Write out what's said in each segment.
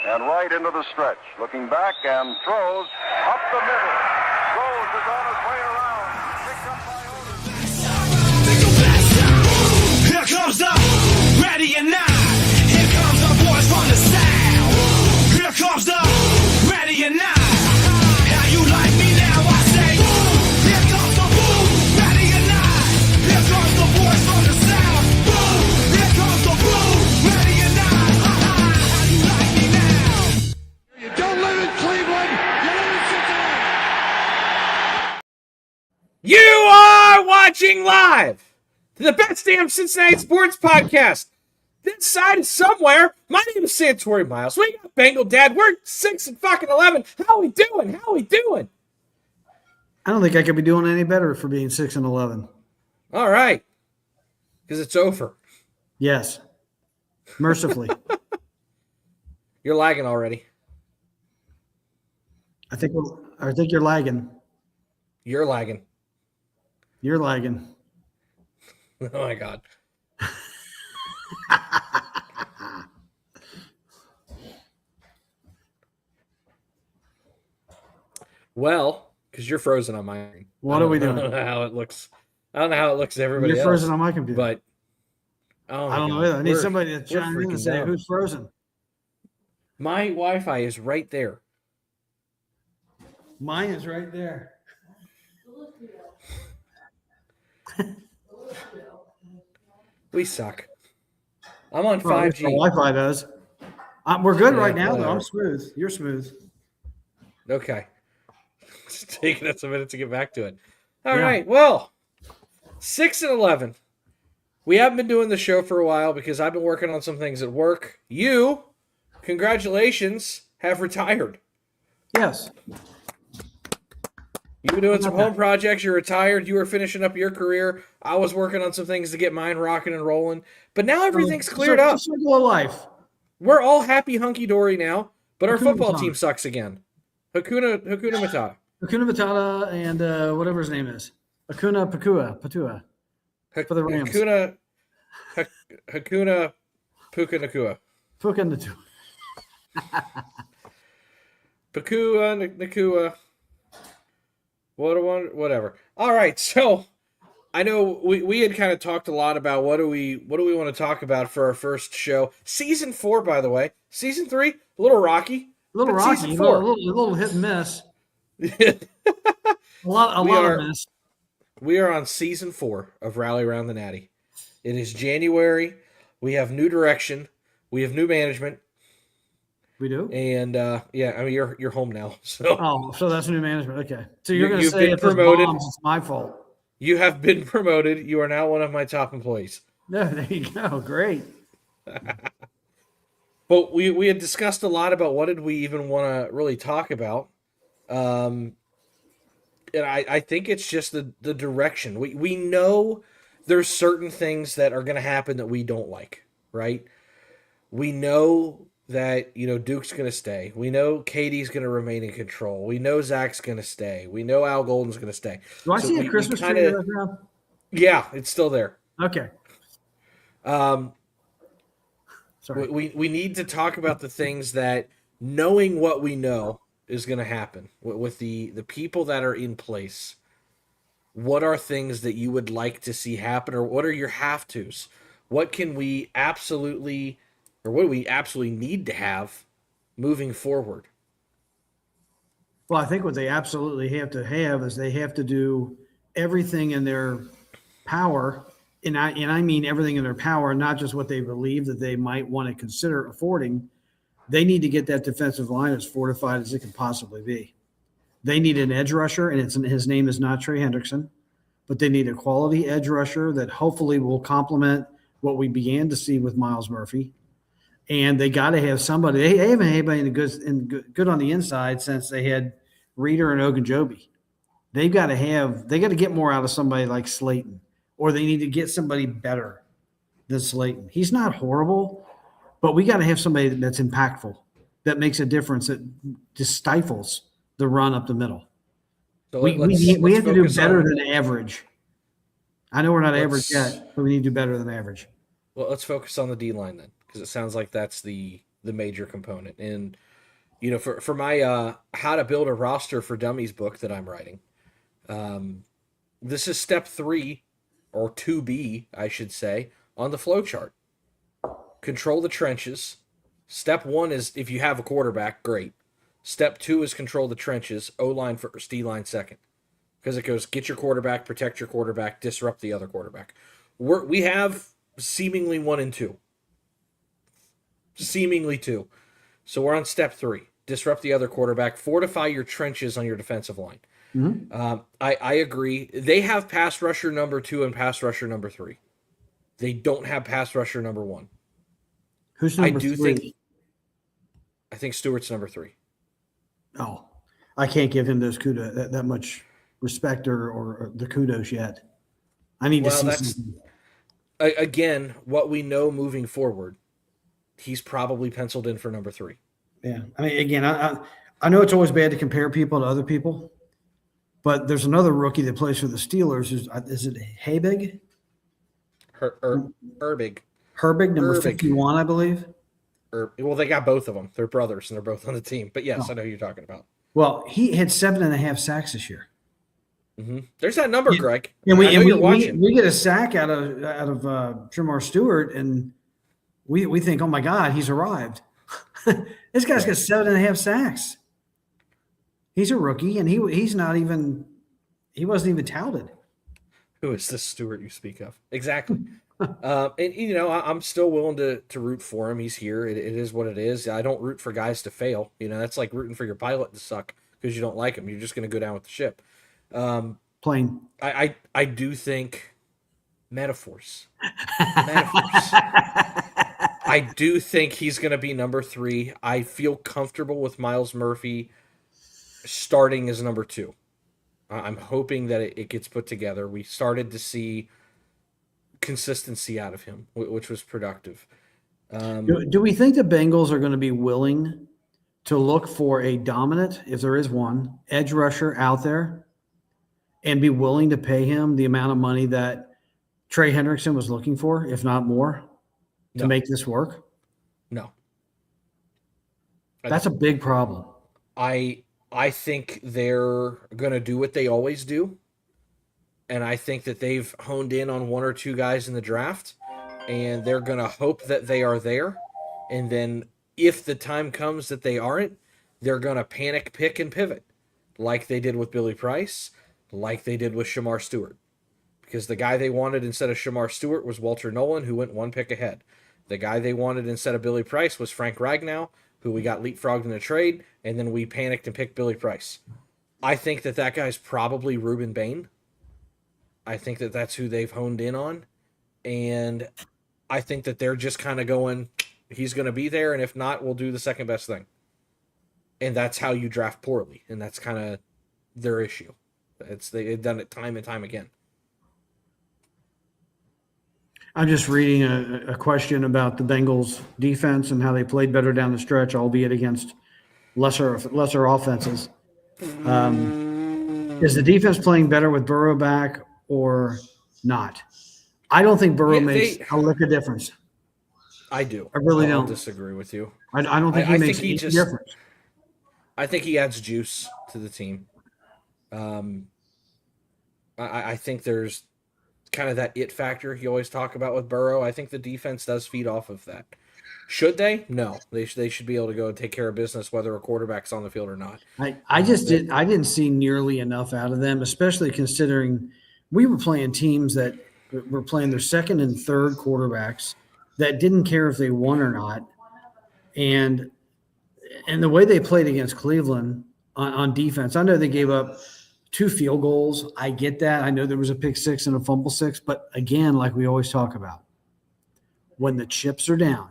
and right into the stretch. Looking back and throws up the middle. Rose is on his way around. Picked up by Otis. Here comes the ready or not. Here comes the boys from the south. Here comes the ready or not. How you like me now? I say, here comes the boom, ready or not. Here comes the boys from the south. Boom, here comes the boom, ready or not. How you like me now? You don't live in Cleveland. You live in Cincinnati. You are watching live to the best damn Cincinnati sports podcast. This side is somewhere. My name is Santori Miles. We got Bengal Dad. We're 6-11. How are we doing? How are we doing? I don't think I could be doing any better for being 6-11. All right. Because it's over. Yes. Mercifully. You're lagging already. I think you're lagging. You're lagging. You're lagging. Oh, my God. Well, because you're frozen on my screen. What are we doing? I don't know how it looks. I don't know how it looks to everybody You're else. frozen on my computer. But I don't know either. I need somebody to chime in and say down. who's frozen. My Wi-Fi is right there. Mine is right there. We suck. I'm on Well, 5G. Wi-Fi does. We're good Yeah, right now, though. whatever. I'm smooth. You're smooth. Okay. It's taking us a minute to get back to it. All Yeah. right. Well, 6-11. We haven't been doing the show for a while because I've been working on some things at work. You, congratulations, have retired. Yes. You've been doing some home projects. You're retired. You were finishing up your career. I was working on some things to get mine rocking and rolling. But now everything's cleared up. Circle of life. We're all happy hunky-dory now, but our Hakuna football Matata. team sucks again. Hakuna Matata. Hakuna Matata and whatever his name is. Hakuna Patua. For the Rams. Hakuna Puka Nakua. Puka Natua. Pakua Nakua. Whatever. All right, so I know we had kind of talked a lot about what do we want to talk about for our first show. Season 4, by the way. Season 3, a little rocky. A little but rocky. Season A 4. little hit and miss. A lot of miss. We are on season 4 of Rally Around the Natty. It is January. We have new direction. We have new management. We do? And yeah, I mean you're home now. So So that's new management. Okay. So you're going to You've say been if there's promoted. bombs, it's my fault. You have been promoted. You are now one of my top employees. No, there you go. Great. But we had discussed a lot about what did we even want to really talk about. And I think it's just the direction. We know there's certain things that are going to happen that we don't like, right? We know that, Duke's going to stay. We know Katie's going to remain in control. We know Zach's going to stay. We know Al Golden's going to stay. Do I see a Christmas tree in the background? Yeah, it's still there. Okay. Sorry. We need to talk about the things that, knowing what we know is going to happen with the people that are in place. What are things that you would like to see happen, or what are your have-tos? What can we absolutely, or what do we absolutely need to have moving forward? Well, I think what they absolutely have to have is they have to do everything in their power, and I mean everything in their power, not just what they believe that they might want to consider affording. They need to get that defensive line as fortified as it can possibly be. They need an edge rusher, and his name is not Trey Hendrickson, but they need a quality edge rusher that hopefully will complement what we began to see with Miles Murphy. And they got to have somebody. They haven't had anybody good on the inside since they had Reeder and Ogunjobi. They got to get more out of somebody like Slayton, or they need to get somebody better than Slayton. He's not horrible, but we got to have somebody that's impactful, that makes a difference, that just stifles the run up the middle. So We have to do better than average. I know we're not average yet, but we need to do better than average. Well, let's focus on the D line then, because it sounds like that's the the major component. And for my how to build a roster for dummies book that I'm writing, this is step 3 or 2B, I should say, on the flow chart. Control the trenches. Step 1 is if you have a quarterback, great. Step 2 is control the trenches, O-line first, D-line second. Because it goes get your quarterback, protect your quarterback, disrupt the other quarterback. We have seemingly 1 and 2. Seemingly 2. So we're on step 3. Disrupt the other quarterback. Fortify your trenches on your defensive line. Mm-hmm. I agree. They have pass rusher number 2 and pass rusher number 3. They don't have pass rusher number 1. Who's number 3? I think Stewart's number 3. Oh, I can't give him those kudos that much respect or the kudos yet. I need to see something. Again, what we know moving forward, he's probably penciled in for number 3. Yeah. I mean, again, I know it's always bad to compare people to other people, but there's another rookie that plays for the Steelers. Is it Habig? Herbig. Herbig, number 51, I believe. Well, they got both of them. They're brothers, and they're both on the team. But yes, I know who you're talking about. Well, he had 7.5 sacks this year. Mm-hmm. There's that number, Greg. And we get a sack out of Shamar Stewart, and we think, oh my God, he's arrived. This guy's got 7.5 sacks. He's a rookie, and he wasn't even touted. Who is this Stewart you speak of? Exactly. And I'm still willing to root for him. He's here. It is what it is. I don't root for guys to fail. That's like rooting for your pilot to suck because you don't like him. You're just going to go down with the ship. Plain. I do think metaphors. I do think he's going to be number 3. I feel comfortable with Miles Murphy starting as number 2. I'm hoping that it gets put together. We started to see consistency out of him, which was productive. Do we think the Bengals are going to be willing to look for a dominant, if there is one, edge rusher out there and be willing to pay him the amount of money that Trey Hendrickson was looking for, if not more, to make this work? No. That's a big problem. I think they're going to do what they always do. And I think that they've honed in on 1 or 2 guys in the draft, and they're going to hope that they are there. And then if the time comes that they aren't, they're going to panic, pick, and pivot like they did with Billy Price, like they did with Shamar Stewart. Because the guy they wanted instead of Shamar Stewart was Walter Nolan, who went 1 pick ahead. The guy they wanted instead of Billy Price was Frank Ragnow, who we got leapfrogged in a trade, and then we panicked and picked Billy Price. I think that guy's probably Reuben Bain. I think that that's who they've honed in on. And I think that they're just kind of going, he's going to be there, and if not, we'll do the second best thing. And that's how you draft poorly, and that's kind of their issue. They've done it time and time again. I'm just reading a question about the Bengals defense and how they played better down the stretch, albeit against lesser offenses. Is the defense playing better with Burrow back or not? I don't think Burrow makes a lick of difference. I do. I really don't disagree with you. I don't think he makes any difference. I think he adds juice to the team. I think there's kind of that it factor you always talk about with Burrow. I think the defense does feed off of that. Should they? No. They should be able to go and take care of business whether a quarterback's on the field or not. I didn't see nearly enough out of them, especially considering we were playing teams that were playing their second and third quarterbacks that didn't care if they won or not. And the way they played against Cleveland on defense, I know they gave up 2 field goals. I get that. I know there was a pick 6 and a fumble 6, but again, like we always talk about, when the chips are down,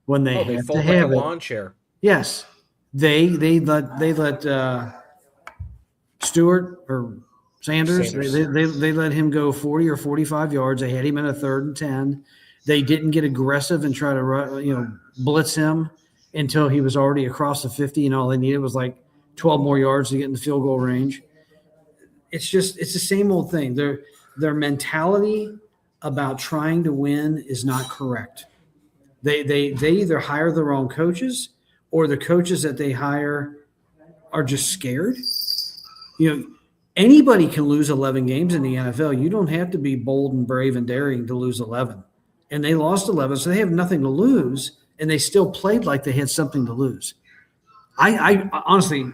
when they have fold to have like a it, lawn chair. yes, they let Stewart or Sanders. They let him go 40 or 45 yards. They had him in a 3rd and 10. They didn't get aggressive and try to blitz him until he was already across the 50, and all they needed was like 12 more yards to get in the field goal range. It's the same old thing. Their mentality about trying to win is not correct. They either hire the wrong coaches, or the coaches that they hire are just scared. Anybody can lose 11 games in the NFL. You don't have to be bold and brave and daring to lose 11. And they lost 11, so they have nothing to lose, and they still played like they had something to lose. I honestly,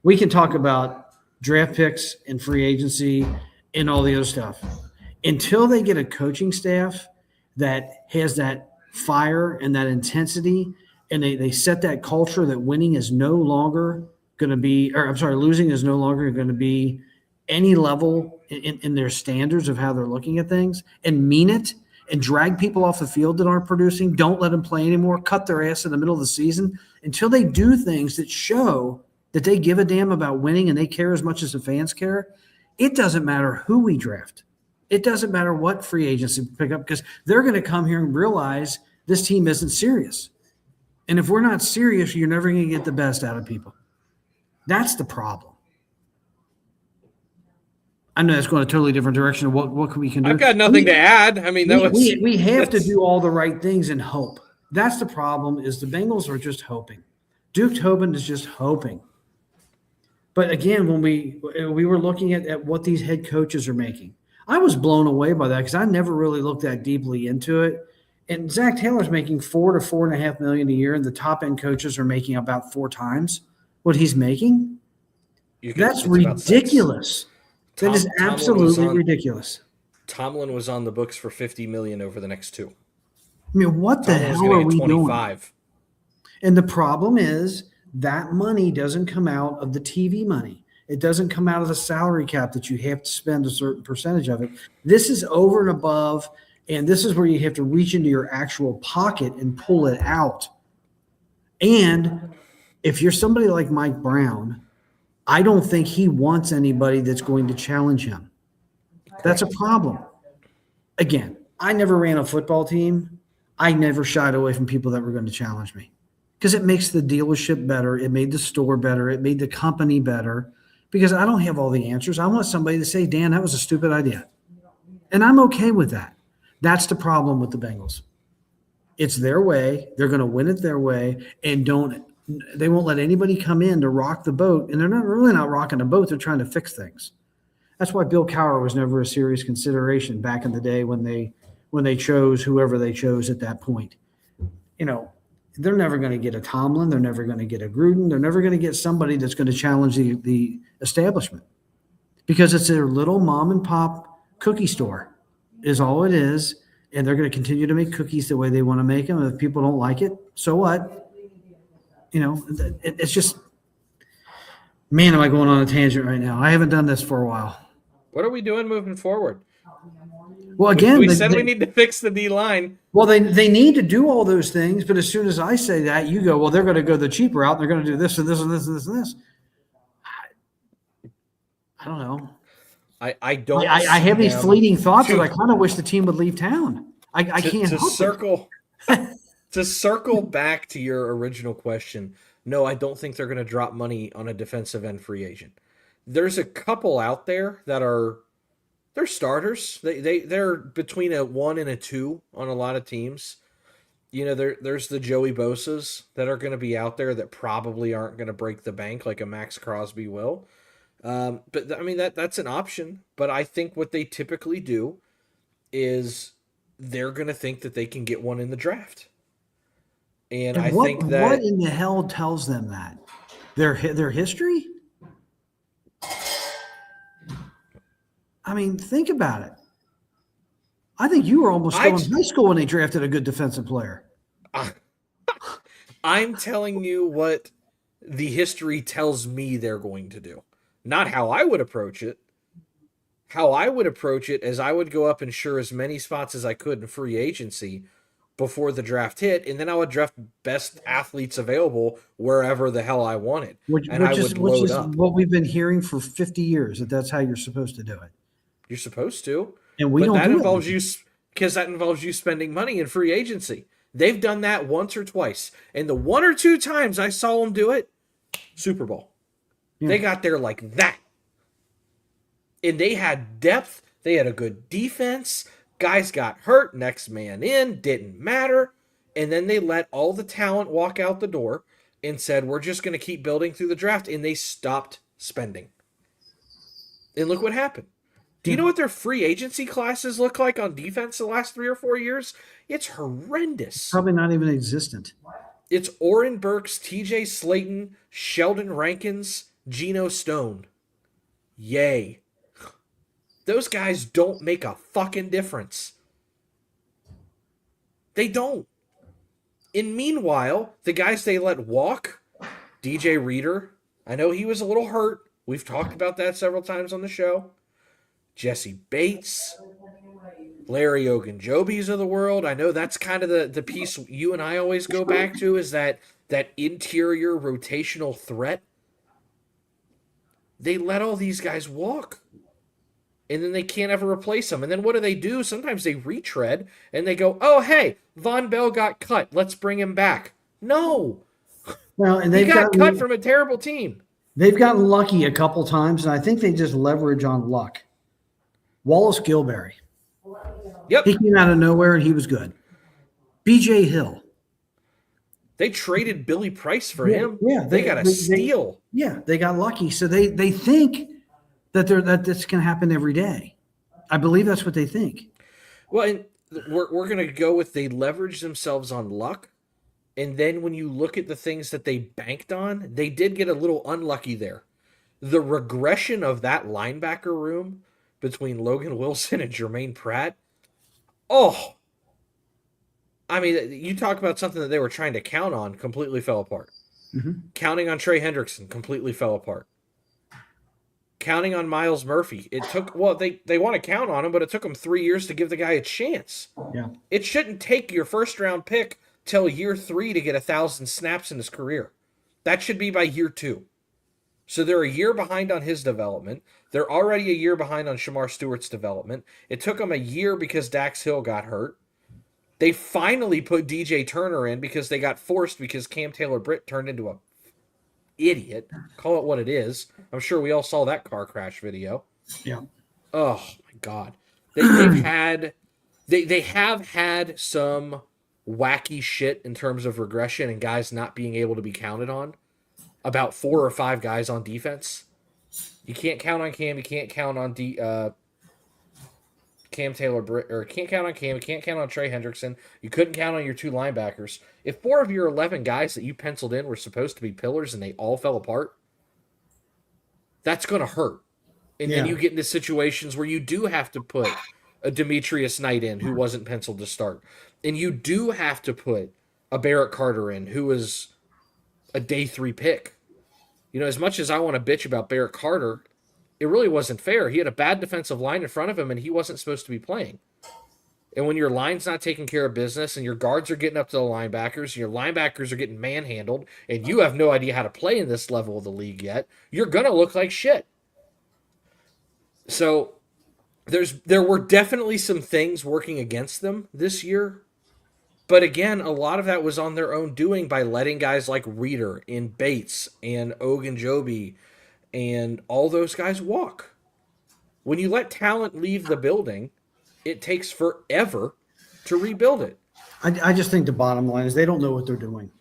we can talk about draft picks and free agency and all the other stuff. Until they get a coaching staff that has that fire and that intensity, and they set that culture that winning is no longer going to be, or I'm sorry, losing is no longer going to be any level in their standards of how they're looking at things, and mean it, and drag people off the field that aren't producing, don't let them play anymore, cut their ass in the middle of the season, until they do things that show that they give a damn about winning and they care as much as the fans care. It doesn't matter who we draft. It doesn't matter what free agency we pick up, because they're going to come here and realize this team isn't serious. And if we're not serious, you're never going to get the best out of people. That's the problem. I know that's going a totally different direction of what we can do. I've got nothing to add. I mean, we have to do all the right things and hope. That's the problem, is the Bengals are just hoping. Duke Tobin is just hoping. But again, when we were looking at what these head coaches are making, I was blown away by that, because I never really looked that deeply into it. And Zach Taylor's making $4 to $4.5 million a year, and the top end coaches are making about 4 times what he's making. That's ridiculous. That is absolutely ridiculous. Tomlin was on the books for $50 million over the next 2. I mean, what the hell are we doing? And the problem is that money doesn't come out of the TV money. It doesn't come out of the salary cap that you have to spend a certain percentage of it. This is over and above, and this is where you have to reach into your actual pocket and pull it out. And if you're somebody like Mike Brown, I don't think he wants anybody that's going to challenge him. That's a problem. Again, I never ran a football team. I never shied away from people that were going to challenge me, because it makes the dealership better. It made the store better. It made the company better, because I don't have all the answers. I want somebody to say, Dan, that was a stupid idea. And I'm okay with that. That's the problem with the Bengals. It's their way. They're going to win it their way, and they won't let anybody come in to rock the boat. And they're really not rocking the boat. They're trying to fix things. That's why Bill Cowher was never a serious consideration back in the day when they chose whoever they chose at that point. They're never going to get a Tomlin. They're never going to get a Gruden. They're never going to get somebody that's going to challenge the establishment, because it's their little mom and pop cookie store is all it is. And they're going to continue to make cookies the way they want to make them. If people don't like it, so what? It's just, man, am I going on a tangent right now? I haven't done this for a while. What are we doing moving forward? Well, again, we said we need to fix the D-line. Well, they need to do all those things, but as soon as I say that, you go, well, they're going to go the cheap route. They're going to do this and this and this and this and this. I don't know. I don't. I have these fleeting thoughts that I kind of wish the team would leave town. I can't help it. To circle back to your original question, no, I don't think they're going to drop money on a defensive end free agent. There's a couple out there that they're starters. They're between a 1 and a 2 on a lot of teams. There's the Joey Bosa's that are going to be out there that probably aren't going to break the bank like a Max Crosby will. But I mean, that's an option. But I think what they typically do is they're going to think that they can get one in the draft. And I think that what in the hell tells them that? Their history? I mean, think about it. I think you were almost still in high school when they drafted a good defensive player. I'm telling you what the history tells me they're going to do, not how I would approach it. How I would approach it is I would go up and insure as many spots as I could in free agency before the draft hit, and then I would draft best athletes available wherever the hell I wanted. Which is what we've been hearing for 50 years, that's how you're supposed to do it. You're supposed to. And that involves you, because that involves you spending money in free agency. They've done that once or twice. And the 1 or 2 times I saw them do it, Super Bowl. Yeah. They got there like that. And they had depth. They had a good defense. Guys got hurt. Next man in. Didn't matter. and then they let all the talent walk out the door and said, we're just going to keep building through the draft, and they stopped spending. And look what happened. Do you know what their free agency classes look like on defense the last 3 or 4 years? It's horrendous. Probably not even existent. It's Oren Burks, TJ Slayton, Sheldon Rankins, Geno Stone. Yay. Those guys don't make a fucking difference. They don't. And meanwhile, the guys they let walk, DJ Reader, I know he was a little hurt. We've talked about that several times on the show. Jesse Bates, Larry Ogunjobi's of the world. I know that's kind of the piece you and I always go back to, is that interior rotational threat. They let all these guys walk. And then they can't ever replace them. And then what do? Sometimes they retread and they go, oh, hey, Von Bell got cut. Let's bring him back. No. Well, and he got cut from a terrible team. They've gotten lucky a couple times, and I think they just leverage on luck. Wallace Gilberry. Yep. He came out of nowhere, and he was good. B.J. Hill. They traded Billy Price for him. Yeah. They got a steal. They got lucky. So they think that this can happen every day. I believe that's what they think. Well, and we're going to go with they leverage themselves on luck. And then when you look at the things that they banked on, they did get a little unlucky there. The regression of that linebacker room between Logan Wilson and Jermaine Pratt. Oh, I mean, you talk about something that they were trying to count on, completely fell apart. Mm-hmm. Counting on Trey Hendrickson, completely fell apart. Counting on Miles Murphy. It took, they want to count on him, but it took them 3 years to give the guy a chance. Yeah. It shouldn't take your first round pick till year 3 to get 1,000 snaps in his career. That should be by year 2. So they're a year behind on his development. They're already a year behind on Shamar Stewart's development. It took them a year because Dax Hill got hurt. They finally put DJ Turner in because they got forced because Cam Taylor-Britt turned into a idiot. Call it what it is. I'm sure we all saw that car crash video. Yeah. Oh my God. They have had some wacky shit in terms of regression and guys not being able to be counted on. About 4 or 5 guys on defense. You can't count on Cam. You can't count on Cam Taylor-Britt, or can't count on Cam. You can't count on Trey Hendrickson. You couldn't count on your 2 linebackers. If 4 of your 11 guys that you penciled in were supposed to be pillars and they all fell apart, that's going to hurt. And then you get into situations where you do have to put a Demetrius Knight in who wasn't penciled to start. And you do have to put a Barrett Carter in who was a day 3 pick. You know, as much as I want to bitch about Barrett Carter, it really wasn't fair. He had a bad defensive line in front of him, and he wasn't supposed to be playing. And when your line's not taking care of business, and your guards are getting up to the linebackers, and your linebackers are getting manhandled, and you have no idea how to play in this level of the league yet, you're going to look like shit. So there were definitely some things working against them this year. But again, a lot of that was on their own doing by letting guys like Reader and Bates and Ogunjobi and all those guys walk. When you let talent leave the building, it takes forever to rebuild it. I just think the bottom line is they don't know what they're doing.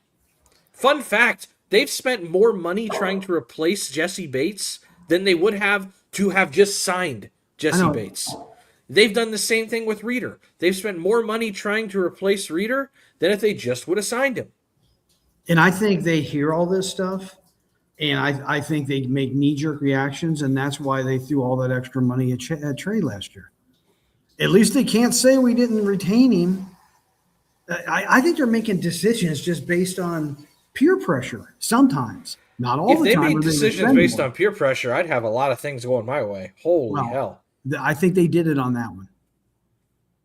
Fun fact, they've spent more money trying to replace Jesse Bates than they would have to have just signed Jesse Bates. They've done the same thing with Reader. They've spent more money trying to replace Reader than if they just would have signed him. And I think they hear all this stuff, and I think they make knee-jerk reactions, and that's why they threw all that extra money at Trey last year. At least they can't say we didn't retain him. I think they're making decisions just based on peer pressure sometimes. Not all the time. If they made decisions based on peer pressure, I'd have a lot of things going my way. Holy hell. I think they did it on that one.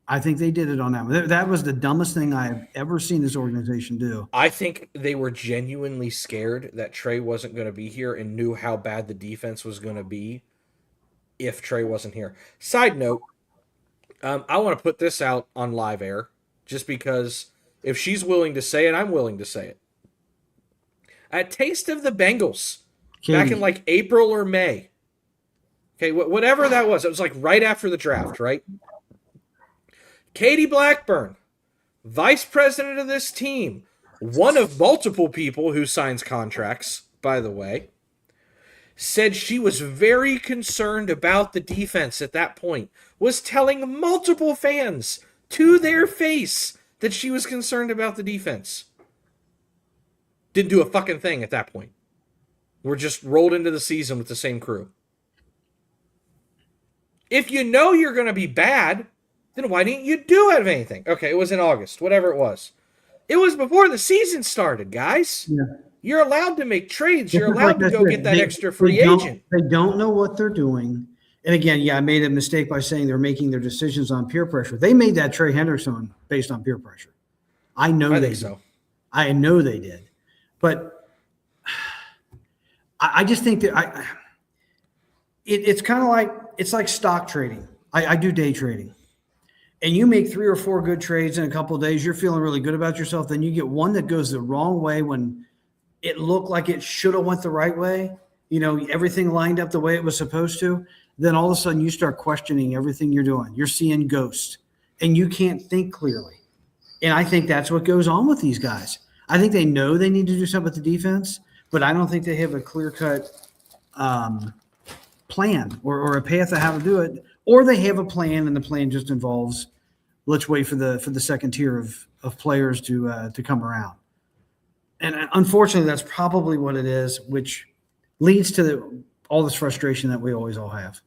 That was the dumbest thing I've ever seen this organization do. I think they were genuinely scared that Trey wasn't going to be here and knew how bad the defense was going to be if Trey wasn't here. Side note, I want to put this out on live air just because if she's willing to say it, I'm willing to say it. At Taste of the Bengals, back in like April or May, okay, whatever that was, it was like right after the draft, right? Katie Blackburn vice president of this team, one of multiple people who signs contracts, by the way, said she was very concerned about the defense at that point, was telling multiple fans to their face that she was concerned about the defense. Didn't do a fucking thing at that point. We're just rolled into the season with the same crew. If you know you're going to be bad, then why didn't you do anything? Okay, it was in August, whatever it was. It was before the season started, guys. Yeah. You're allowed to make trades. You're allowed to go get that extra free agent. They don't know what they're doing. And again, yeah, I made a mistake by saying they're making their decisions on peer pressure. They made that Trey Henderson based on peer pressure. I know they think so. I know they did. But I just think that it's kind of like, it's like stock trading. I do day trading. And you make 3 or 4 good trades in a couple of days, you're feeling really good about yourself. Then you get one that goes the wrong way when it looked like it should have went the right way. You know, everything lined up the way it was supposed to. Then all of a sudden you start questioning everything you're doing. You're seeing ghosts and you can't think clearly. And I think that's what goes on with these guys. I think they know they need to do something with the defense, but I don't think they have a clear-cut plan or a path of how to do it. Or they have a plan and the plan just involves, let's wait for the second tier of players to come around. And unfortunately, that's probably what it is, which leads to all this frustration that we always all have.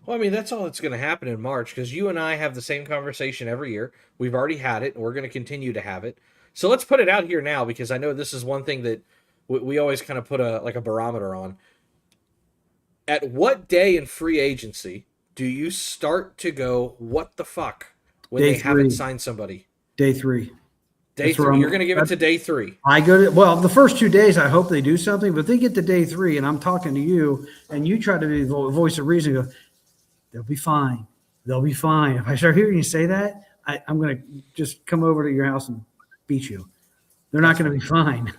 Well, I mean, that's all that's going to happen in March because you and I have the same conversation every year. We've already had it, and we're going to continue to have it. So let's put it out here now because I know this is one thing that we always kind of put a barometer on. At what day in free agency do you start to go, what the fuck, when they haven't signed somebody? Day 3. Day 3. You're going to give it to day 3. I go to, well, the first 2 days, I hope they do something, but they get to day 3 and I'm talking to you and you try to be the voice of reason, go, they'll be fine. They'll be fine. If I start hearing you say that, I'm going to just come over to your house and beat you. They're not going to be fine.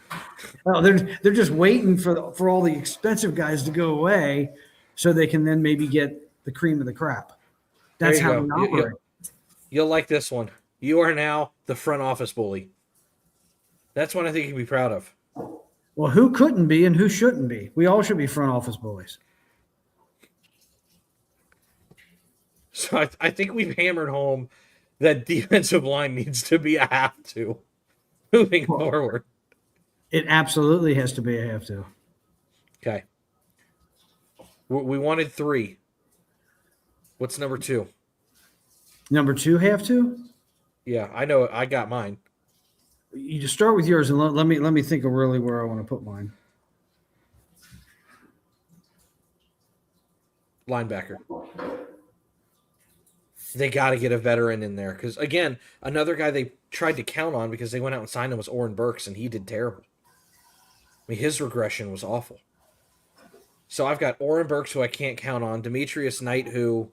Well, they're just waiting for all the expensive guys to go away so they can then maybe get the cream of the crap. That's how we operate. You'll like this one. You are now the front office bully. That's one I think you can be proud of. Well, who couldn't be and who shouldn't be? We all should be front office bullies. So I think we've hammered home that defensive line needs to be a have to moving forward. It absolutely has to be a have to. Okay. We wanted 3. What's number 2? Number 2 have to? Yeah, I know. I got mine. You just start with yours and let me think of really where I want to put mine. Linebacker. They got to get a veteran in there because, again, another guy they tried to count on because they went out and signed him was Oren Burks, and he did terrible. I mean, his regression was awful. So I've got Oren Burks, who I can't count on, Demetrius Knight, who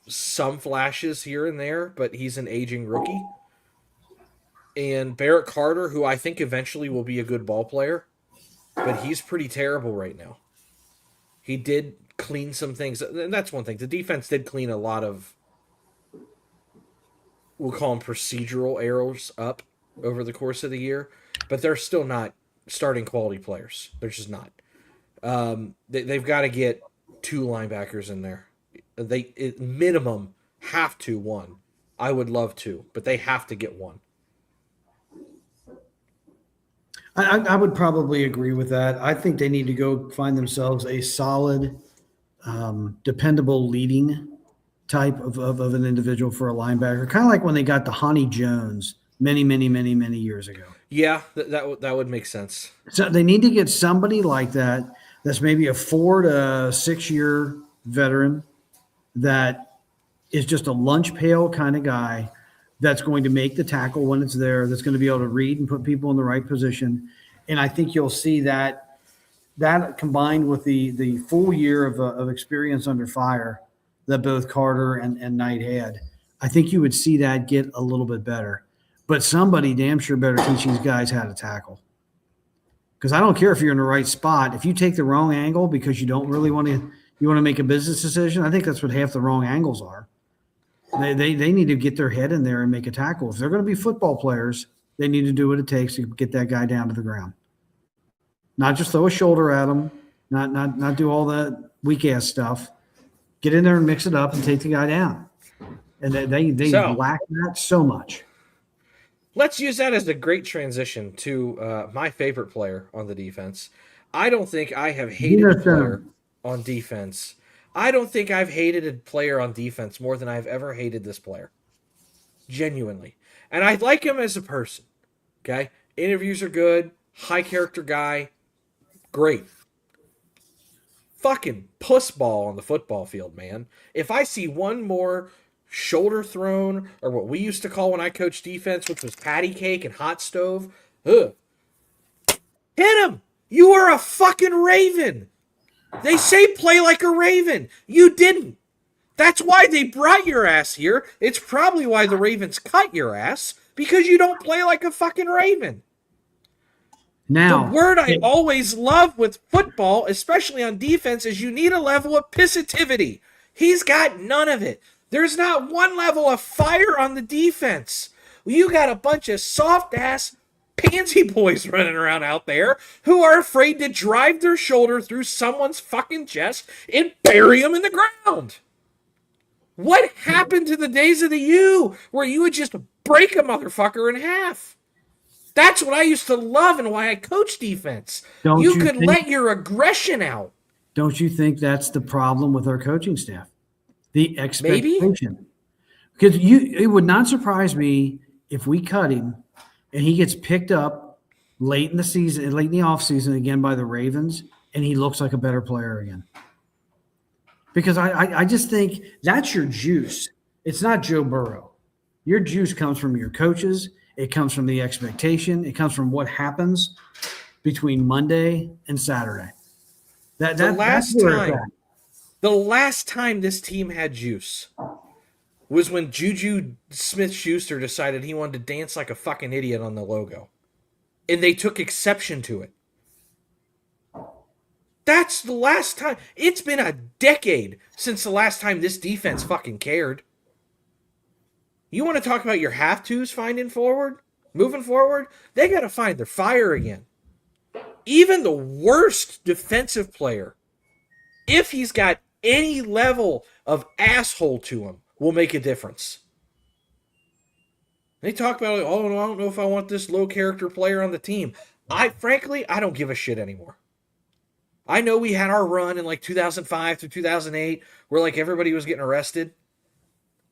some flashes here and there, but he's an aging rookie, and Barrett Carter, who I think eventually will be a good ball player, but he's pretty terrible right now. He did clean some things, and that's one thing. The defense did clean a lot of, we'll call them procedural errors up over the course of the year, but they're still not starting quality players. They're just not. They've got to get 2 linebackers in there. They minimum have to 1. I would love 2, but they have to get 1. I would probably agree with that. I think they need to go find themselves a solid, dependable leading type of an individual for a linebacker, kind of like when they got Tahani Jones many years ago. Yeah, that would make sense. So they need to get somebody like that that's maybe a 4 to 6 year veteran that is just a lunch pail kind of guy that's going to make the tackle when it's there, that's going to be able to read and put people in the right position. And I think you'll see that combined with the full year of experience under fire that both Carter and Knight had, I think you would see that get a little bit better. But somebody damn sure better teach these guys how to tackle. Because I don't care if you're in the right spot. If you take the wrong angle because you don't really want to – you want to make a business decision, I think that's what half the wrong angles are. They need to get their head in there and make a tackle. If they're going to be football players, they need to do what it takes to get that guy down to the ground. Not just throw a shoulder at him, not do all that weak ass stuff. Get in there and mix it up and take the guy down. And they lack that so much. Let's use that as a great transition to my favorite player on the defense. I don't think I have hated a player on defense. I don't think I've hated a player on defense more than I've ever hated this player. Genuinely. And I like him as a person. Okay? Interviews are good. High character guy. Great. Fucking pussball on the football field, man. If I see one more shoulder thrown, or what we used to call when I coached defense, which was patty cake and hot stove, hit him! You are a fucking Raven! They say play like a Raven. You didn't. That's why they brought your ass here. It's probably why the Ravens cut your ass, because you don't play like a fucking Raven. Now, the word I always love with football, especially on defense, is you need a level of positivity. He's got none of it. There's not one level of fire on the defense. You got a bunch of soft-ass pansy boys running around out there who are afraid to drive their shoulder through someone's fucking chest and bury them in the ground. What happened to the days of the U where you would just break a motherfucker in half? That's what I used to love and why I coached defense. You could let your aggression out. Don't you think that's the problem with our coaching staff? The expectation. Maybe? Because it would not surprise me if we cut him and he gets picked up late in the season, late in the offseason again by the Ravens, and he looks like a better player again. Because I just think that's your juice. It's not Joe Burrow. Your juice comes from your coaches. It comes from the expectation. It comes from what happens between Monday and Saturday. The last time this team had juice was when Juju Smith-Schuster decided he wanted to dance like a fucking idiot on the logo. And they took exception to it. That's the last time. It's been a decade since the last time this defense fucking cared. You want to talk about your have-tos moving forward? They got to find their fire again. Even the worst defensive player, if he's got any level of asshole to him, will make a difference. They talk about, I don't know if I want this low-character player on the team. Frankly, I don't give a shit anymore. I know we had our run in like 2005 through 2008 where like everybody was getting arrested.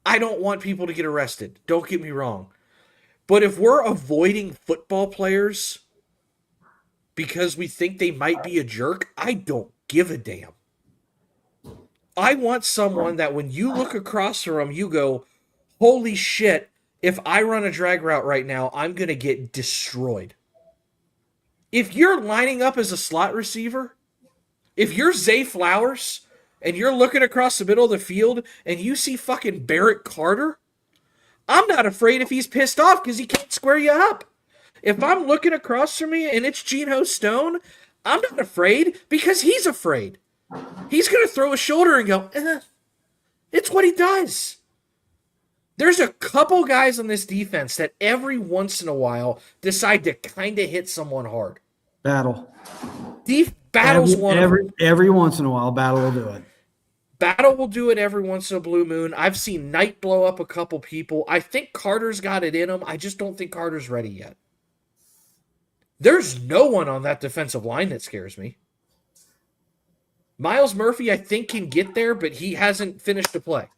I don't want people to get arrested. Don't get me wrong. But if we're avoiding football players because we think they might be a jerk, I don't give a damn. I want someone that when you look across from them, you go, holy shit, if I run a drag route right now, I'm going to get destroyed. If you're lining up as a slot receiver, if you're Zay Flowers and you're looking across the middle of the field and you see fucking Barrett Carter, I'm not afraid if he's pissed off because he can't square you up. If I'm looking across from me and it's Geno Stone, I'm not afraid because he's afraid. He's going to throw a shoulder and go, It's what he does. There's a couple guys on this defense that every once in a while decide to kind of hit someone hard. Battle. Battle's one of them. Every once in a while, Battle will do it. Battle will do it every once in a blue moon. I've seen Knight blow up a couple people. I think Carter's got it in him. I just don't think Carter's ready yet. There's no one on that defensive line that scares me. Miles Murphy, I think, can get there, but he hasn't finished a play.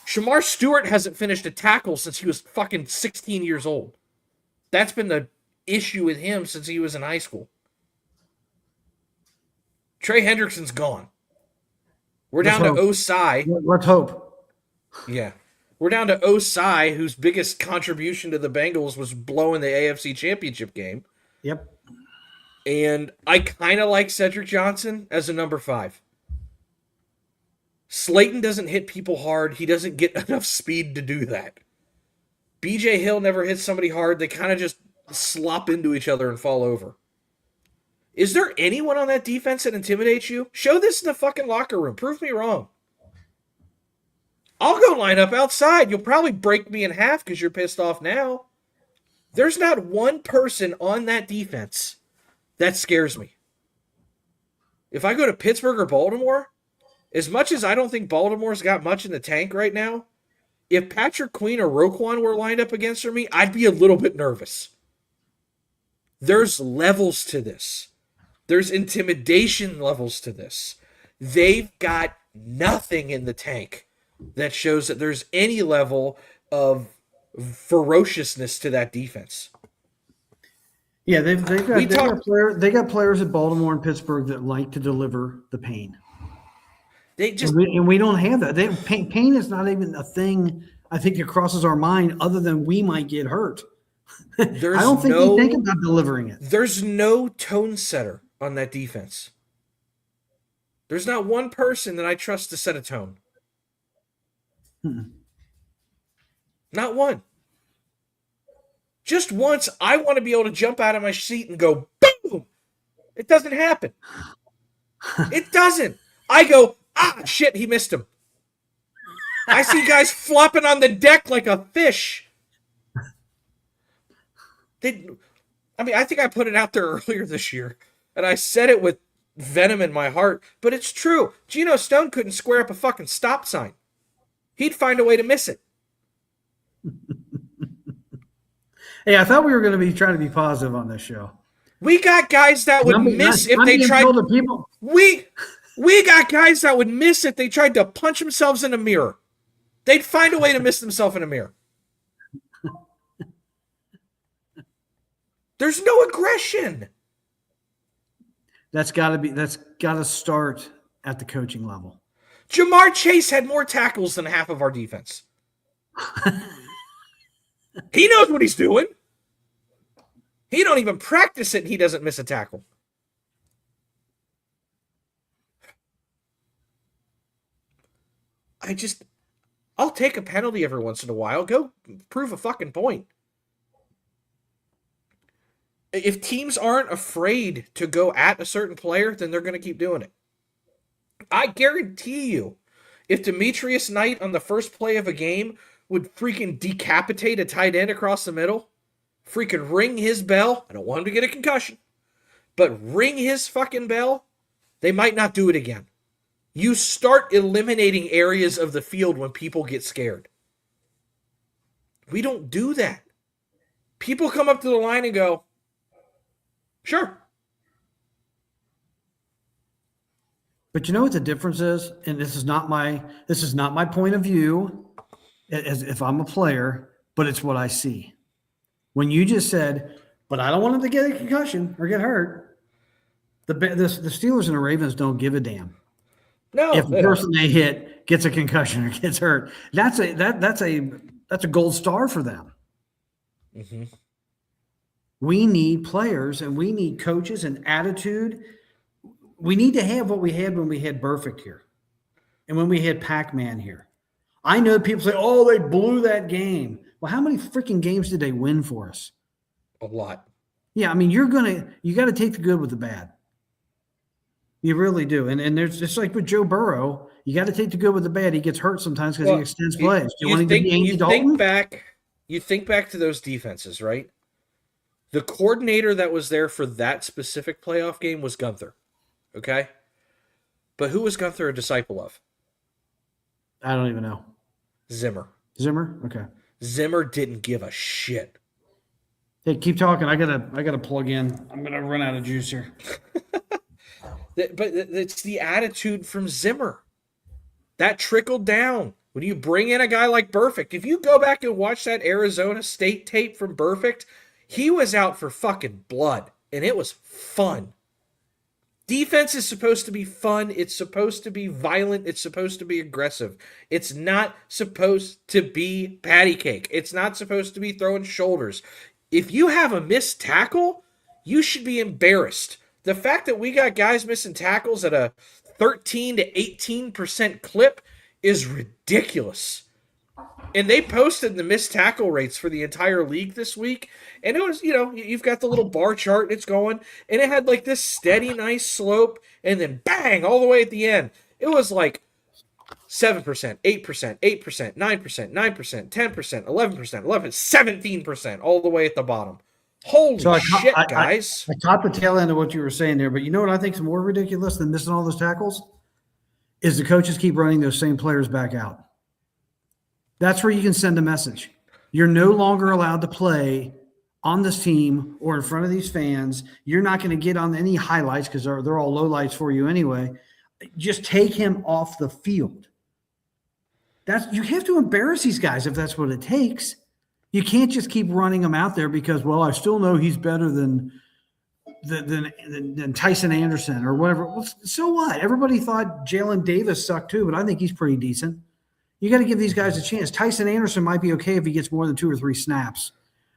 Shamar Stewart hasn't finished a tackle since he was fucking 16 years old. That's been the issue with him since he was in high school. Trey Hendrickson's gone. We're down to Osai. Let's hope. Yeah. We're down to Osai, whose biggest contribution to the Bengals was blowing the AFC Championship game. Yep. And I kind of like Cedric Johnson as a number 5. Slayton doesn't hit people hard. He doesn't get enough speed to do that. BJ Hill never hits somebody hard. They kind of just slop into each other and fall over. Is there anyone on that defense that intimidates you? Show this in the fucking locker room. Prove me wrong. I'll go line up outside. You'll probably break me in half because you're pissed off now. There's not one person on that defense that scares me. If I go to Pittsburgh or Baltimore, as much as I don't think Baltimore's got much in the tank right now, if Patrick Queen or Roquan were lined up against me, I'd be a little bit nervous. There's levels to this. There's intimidation levels to this. They've got nothing in the tank that shows that there's any level of ferociousness to that defense. Yeah, they got players at Baltimore and Pittsburgh that like to deliver the pain. And we don't have that. Pain is not even a thing I think that crosses our mind other than we might get hurt. I don't think they think about delivering it. There's no tone setter on that defense. There's not one person that I trust to set a tone. Not one. Just once, I want to be able to jump out of my seat and go, boom! It doesn't happen. It doesn't. I go, shit, he missed him. I see guys flopping on the deck like a fish. I think I put it out there earlier this year, and I said it with venom in my heart, but it's true. Geno Stone couldn't square up a fucking stop sign. He'd find a way to miss it. Hey, I thought we were going to be trying to be positive on this show. We got guys that would miss if they tried. We got guys that would miss if they tried to punch themselves in a mirror. They'd find a way to miss themselves in a mirror. There's no aggression. That's got to start at the coaching level. Jamar Chase had more tackles than half of our defense. He knows what he's doing. He don't even practice it and he doesn't miss a tackle. I'll take a penalty every once in a while. Go prove a fucking point. If teams aren't afraid to go at a certain player, then they're going to keep doing it. I guarantee you, if Demetrius Knight on the first play of a game would freaking decapitate a tight end across the middle, freaking ring his bell, I don't want him to get a concussion, but ring his fucking bell, they might not do it again. You start eliminating areas of the field when people get scared. We don't do that. People come up to the line and go, sure. But you know what the difference is? And this is not my point of view as if I'm a player, but it's what I see. When you just said, but I don't want him to get a concussion or get hurt, the Steelers and the Ravens don't give a damn. No, if the person they hit gets a concussion or gets hurt, that's a gold star for them. Mm-hmm. We need players and we need coaches and attitude. We need to have what we had when we had Burfict here and when we had Pac-Man here. I know people say, oh, they blew that game. Well, how many freaking games did they win for us? A lot. Yeah, I mean, you got to take the good with the bad. You really do. And there's just like with Joe Burrow, you got to take the good with the bad. He gets hurt sometimes because he extends plays. You think back to those defenses, right? The coordinator that was there for that specific playoff game was Gunther. Okay? But who was Gunther a disciple of? I don't even know. Zimmer. Zimmer? Okay. Zimmer didn't give a shit. Hey, keep talking. I gotta plug in. I'm gonna run out of juice here. But it's the attitude from Zimmer. That trickled down. When you bring in a guy like Burfict, if you go back and watch that Arizona State tape from Burfict, he was out for fucking blood, and it was fun. Defense is supposed to be fun. It's supposed to be violent. It's supposed to be aggressive. It's not supposed to be patty cake. It's not supposed to be throwing shoulders. If you have a missed tackle, you should be embarrassed. The fact that we got guys missing tackles at a 13 to 18% clip is ridiculous. And they posted the missed tackle rates for the entire league this week. And it was, you've got the little bar chart, and it's going. And it had like this steady, nice slope. And then bang, all the way at the end. It was like 7%, 8%, 8%, 9%, 9%, 10%, 11%, 17%, all the way at the bottom. Holy shit, guys. I caught the tail end of what you were saying there, but you know what I think is more ridiculous than missing all those tackles? Is the coaches keep running those same players back out. That's where you can send a message. You're no longer allowed to play on this team or in front of these fans. You're not going to get on any highlights because they're all lowlights for you anyway. Just take him off the field. You have to embarrass these guys if that's what it takes. You can't just keep running them out there because, well, I still know he's better than Tyson Anderson or whatever. Well, so what? Everybody thought Jalen Davis sucked too, but I think he's pretty decent. You got to give these guys a chance. Tyson Anderson might be okay if he gets more than 2 or 3 snaps.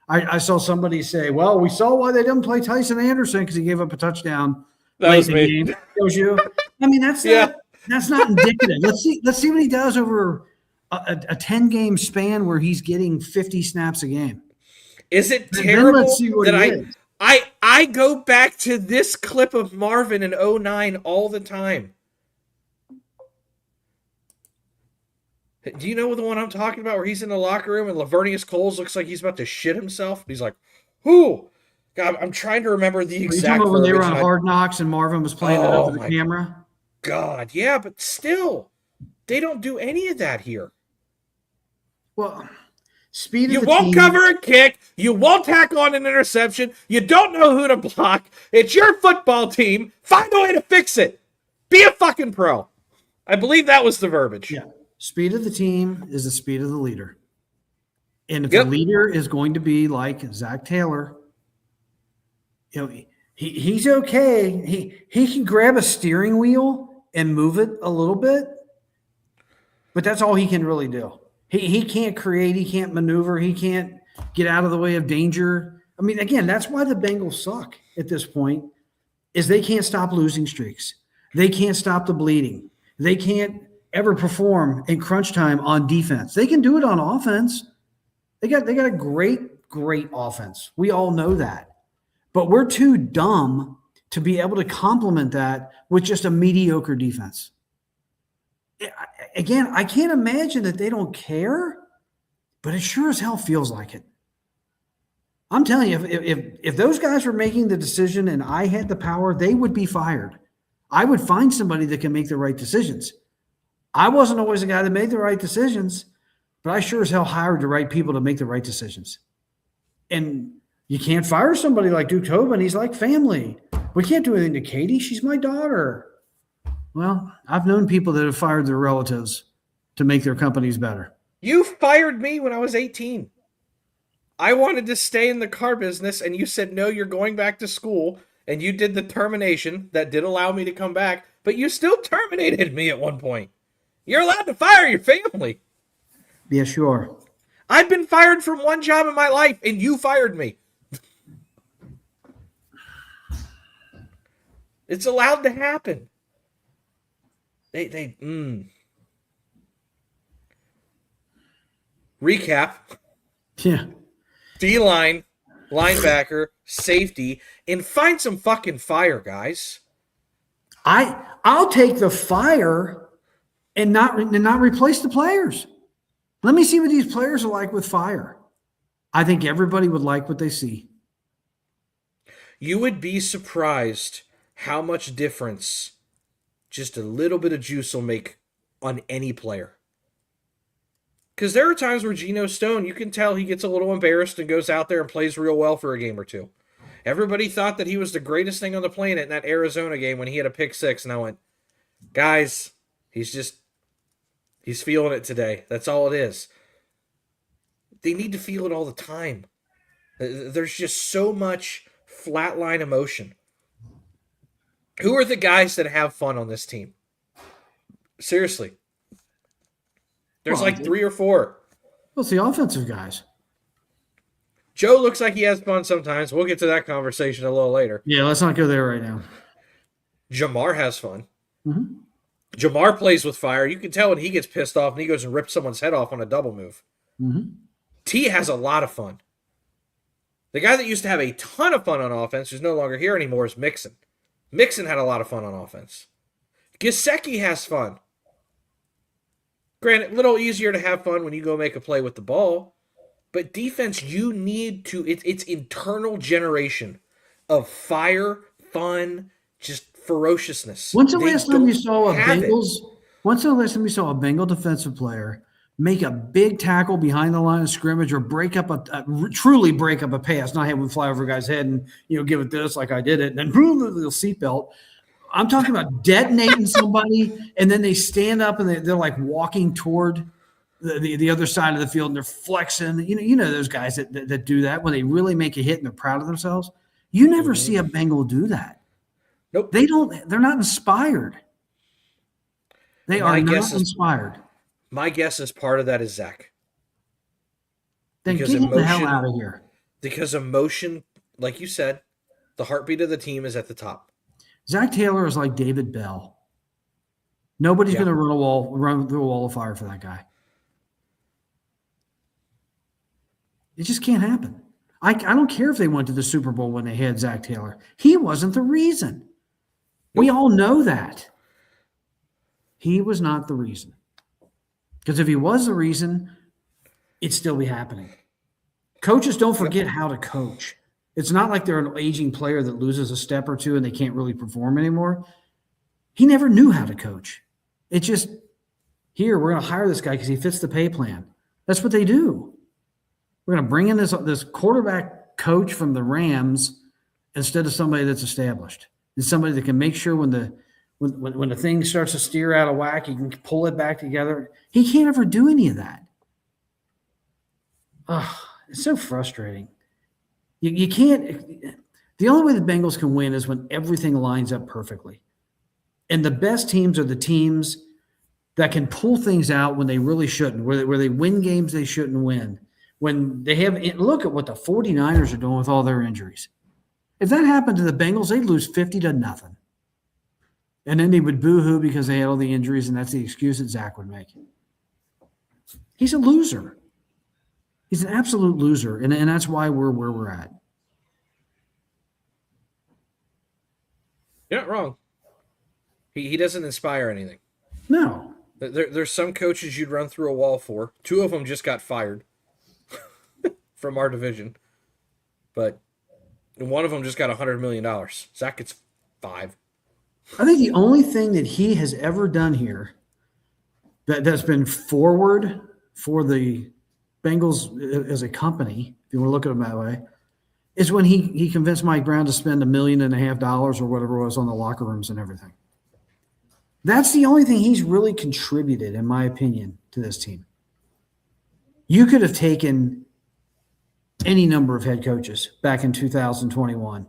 I saw somebody say, well, we saw why they didn't play Tyson Anderson because he gave up a touchdown. That was me. Game. Shows you. I mean, that's not indicative. Let's see what he does over a 10-game span where he's getting 50 snaps a game. Is it terrible that I go back to this clip of Marvin in 2009 all the time? Do you know the one I'm talking about where he's in the locker room and Lavernius Coles looks like he's about to shit himself? He's like, whoo. God, I'm trying to remember the exact when they were on Hard Knocks and Marvin was playing it over the camera? God, yeah, but still, they don't do any of that here. Well, speed of you the won't team. Cover a kick. You won't tack on an interception. You don't know who to block. It's your football team. Find a way to fix it. Be a fucking pro. I believe that was the verbiage. Yeah. Speed of the team is the speed of the leader. And if the leader is going to be like Zach Taylor, you know, he's okay. He can grab a steering wheel and move it a little bit, but that's all he can really do. He can't create, he can't maneuver, he can't get out of the way of danger. I mean, again, that's why the Bengals suck at this point, is they can't stop losing streaks. They can't stop the bleeding. They can't ever perform in crunch time on defense. They can do it on offense. They got a great offense. We all know that. But we're too dumb to be able to complement that with just a mediocre defense. Again, I can't imagine that they don't care, but it sure as hell feels like it. I'm telling you, if those guys were making the decision and I had the power, they would be fired. I would find somebody that can make the right decisions. I wasn't always the guy that made the right decisions, but I sure as hell hired the right people to make the right decisions. And you can't fire somebody like Duke Tobin. He's like family. We can't do anything to Katie. She's my daughter. Well, I've known people that have fired their relatives to make their companies better. You fired me when I was 18. I wanted to stay in the car business, and you said, no, you're going back to school, and you did the termination that did allow me to come back, but you still terminated me at one point. You're allowed to fire your family. Yes, you are. I've been fired from one job in my life, and you fired me. It's allowed to happen. Recap. Yeah. D-line, linebacker, safety, and find some fucking fire, guys. I'll take the fire and not replace the players. Let me see what these players are like with fire. I think everybody would like what they see. You would be surprised how much difference just a little bit of juice will make on any player. Because there are times where Geno Stone, you can tell he gets a little embarrassed and goes out there and plays real well for a game or two. Everybody thought that he was the greatest thing on the planet in that Arizona game when he had a pick six, and I went, guys, he's feeling it today. That's all it is. They need to feel it all the time. There's just so much flatline emotion. Who are the guys that have fun on this team? Seriously. There's like 3 or 4. Well, it's the offensive guys. Joe looks like he has fun sometimes. We'll get to that conversation a little later. Yeah, let's not go there right now. Jamar has fun. Mm-hmm. Jamar plays with fire. You can tell when he gets pissed off and he goes and rips someone's head off on a double move. Mm-hmm. T has a lot of fun. The guy that used to have a ton of fun on offense, who's no longer here anymore, is Mixon. Mixon had a lot of fun on offense. Gesicki has fun. Granted, a little easier to have fun when you go make a play with the ball, but defense, you need to. It's internal generation of fire, fun, just ferociousness. When's the They last time you don't saw a have it. Bengals? When's the last time you saw a Bengal defensive player make a big tackle behind the line of scrimmage or break up truly break up a pass, not have him fly over a guy's head and give it this like I did it, and then boom, the little seatbelt. I'm talking about detonating somebody, and then they stand up and they're like walking toward the other side of the field and they're flexing. You know those guys that do that when they really make a hit and they're proud of themselves. You never see a Bengal do that. Nope. They don't. They're not inspired. They are not inspired. My guess is part of that is Zach. Then get him the hell out of here. Because emotion, like you said, the heartbeat of the team is at the top. Zach Taylor is like David Bell. Nobody's going to run through a wall of fire for that guy. It just can't happen. I don't care if they went to the Super Bowl when they had Zach Taylor. He wasn't the reason. Nope. We all know that. He was not the reason. Because if he was the reason, it'd still be happening. Coaches don't forget how to coach. It's not like they're an aging player that loses a step or two and they can't really perform anymore. He never knew how to coach. It's just, here, we're going to hire this guy because he fits the pay plan. That's what they do. We're going to bring in this quarterback coach from the Rams instead of somebody that's established. And somebody that can make sure when the thing starts to steer out of whack, he can pull it back together. He can't ever do any of that. It's so frustrating. You can't – the only way the Bengals can win is when everything lines up perfectly. And the best teams are the teams that can pull things out when they really shouldn't, where they win games they shouldn't win. When they have – look at what the 49ers are doing with all their injuries. If that happened to the Bengals, they'd lose 50-0. And then they would boo-hoo because they had all the injuries, and that's the excuse that Zach would make. He's a loser. He's an absolute loser, and that's why we're where we're at. You're not wrong. He doesn't inspire anything. No. There's some coaches you'd run through a wall for. 2 of them just got fired from our division. But one of them just got $100 million. Zach gets 5. I think the only thing that he has ever done here that's been forward for the Bengals as a company, if you want to look at them that way, is when he convinced Mike Brown to spend $1.5 million or whatever it was on the locker rooms and everything. That's the only thing he's really contributed, in my opinion, to this team. You could have taken any number of head coaches back in 2021,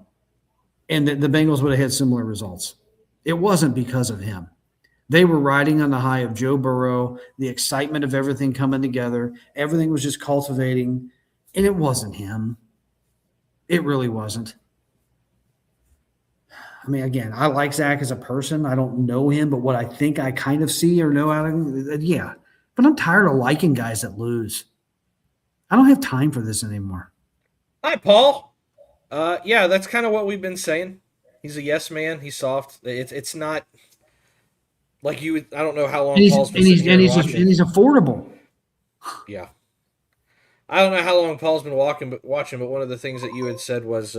and the Bengals would have had similar results. It wasn't because of him. They were riding on the high of Joe Burrow, the excitement of everything coming together. Everything was just cultivating, and it wasn't him. It really wasn't. I mean, again, I like Zach as a person. I don't know him, but what I think I kind of see or know out of him, yeah. But I'm tired of liking guys that lose. I don't have time for this anymore. Hi, Paul. Yeah, that's kind of what we've been saying. He's a yes man. He's soft. It's not like you. I don't know how long Paul's been watching. And he's affordable. Yeah, I don't know how long Paul's been watching, but one of the things that you had said was,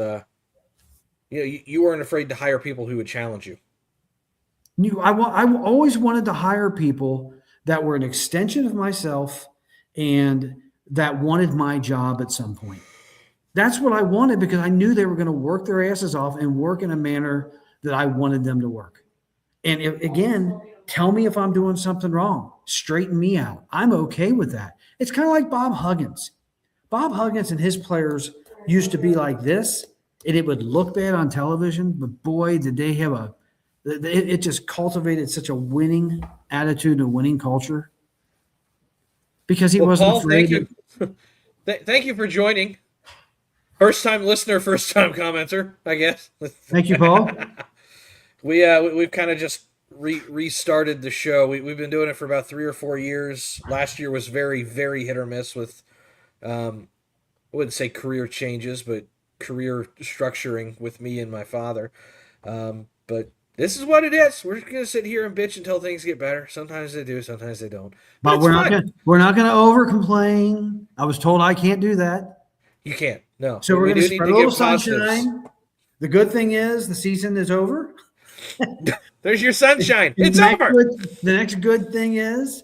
you weren't afraid to hire people who would challenge you. I always wanted to hire people that were an extension of myself and that wanted my job at some point. That's what I wanted because I knew they were going to work their asses off and work in a manner that I wanted them to work. And again, tell me if I'm doing something wrong. Straighten me out. I'm okay with that. It's kind of like Bob Huggins. Bob Huggins and his players used to be like this, and it would look bad on television, but boy, did they have it just cultivated such a winning attitude and winning culture because he wasn't Paul, afraid. Thank you. Thank you for joining. First-time listener, first-time commenter, I guess. Thank you, Paul. We've kind of just restarted the show. We've been doing it for about 3 or 4 years. Last year was very, very hit or miss with, I wouldn't say career changes, but career structuring with me and my father. But This is what it is. We're just gonna sit here and bitch until things get better. Sometimes they do, sometimes they don't. But it's we're fun. not gonna over complain. I was told I can't do that. You can't. No. So we're we gonna do need spread to a little give positives. sunshine. The good thing is the season is over. There's your sunshine. And It's the next over. the next good thing is,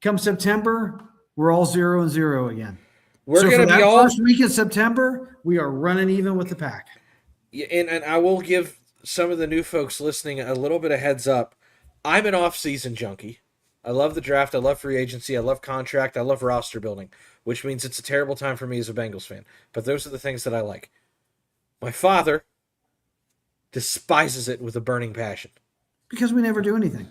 come September, we're all 0-0 again. We're so gonna for that be all first week in September, we are running even with the pack. and I will give some of the new folks listening a little bit of heads up. I'm an off-season junkie. I love the draft. I love free agency. I love contract. I love roster building, which means it's a terrible time for me as a Bengals fan. But those are the things that I like. My father despises it with a burning passion. Because we never do anything.